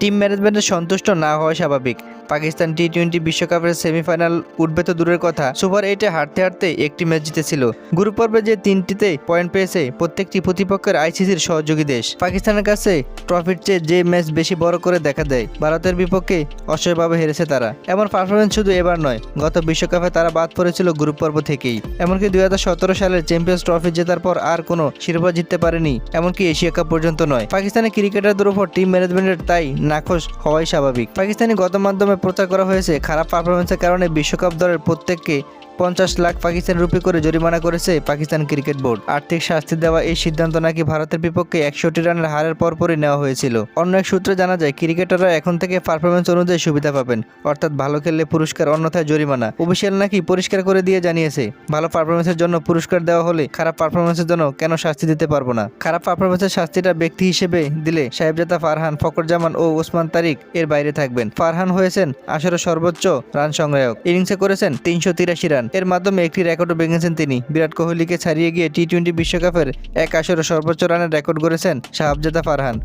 Team ম্যানেজমেন্টে সন্তুষ্ট না হওয়া স্বাভাবিক। পাকিস্তান টি-20 বিশ্বকাপের সেমিফাইনাল উঠবে তো দূরের কথা, সুপার 8-এ হারতে হারতে একটি ম্যাচ জিতেছিল। গ্রুপ পর্বে যে 3টিতে পয়েন্ট পেয়েছে প্রত্যেকটি প্রতিপক্ষের আইসিসির সহযোগী দেশ। পাকিস্তানের কাছে ট্রফির চেয়ে যে ম্যাচ বেশি বড় করে দেখা দেয়, ভারতের বিপক্ষে অসহায়ভাবে হেরেছে তারা। এমন পারফরমেন্স শুধু এবার নয়, গত বিশ্বকাপে তারা বাদ পড়েছিল গ্রুপ পর্ব থেকেই। এমনকি 2017 সালের চ্যাম্পিয়ন্স ট্রফি জেতার পর আর কোনো শিরোপা জিততে পারেনি, এমনকি এশিয়া কাপ পর্যন্ত নয়। পাকিস্তানের ক্রিকেটারদের উপর টিম ম্যানেজমেন্টের তাই নাখোশ হওয়াই স্বাভাবিক। পাকিস্তানি গণমাধ্যমে প্রচার করা হয়েছে খারাপ পারফরমেন্সের কারণে বিশ্বকাপ দলের প্রত্যেককে 50 লাখ পাকিস্তান রুপি করে জরিমানা করেছে পাকিস্তান ক্রিকেট বোর্ড। আর্থিক শাস্তি দেওয়া এই সিদ্ধান্ত নাকি ভারতের বিপক্ষে 61 রানের হারের পরপরই নেওয়া হয়েছিল। অন্য এক সূত্রে জানা যায়, ক্রিকেটাররা এখন থেকে পারফরমেন্স অনুযায়ী সুবিধা পাবেন, অর্থাৎ ভালো খেললে পুরস্কার, অন্যথায় জরিমানা। অফিসিয়াল নাকি পরিষ্কার করে দিয়ে জানিয়েছে, ভালো পারফরমেন্সের জন্য পুরস্কার দেওয়া হলে খারাপ পারফরমেন্সের জন্য কেন শাস্তি দিতে পারবো না। খারাপ পারফরমেন্সের শাস্তিটা ব্যক্তি হিসেবে দিলে সাহেবজাদা ফারহান, ফখর জামান ও ওসমান তারিক এর বাইরে থাকবেন। ফারহান হয়েছেন আসরের সর্বোচ্চ রান সংগ্রাহক, ইনিংসে করেছেন 383 রান। এর মাধ্যমে একটি রেকর্ডও ভেঙেছেন তিনি। বিরাট কোহলিকে ছাড়িয়ে গিয়ে টি-20 বিশ্বকাপের এক আসরে সর্বোচ্চ রানের রেকর্ড গড়েছেন সাহেবজাদা ফারহান।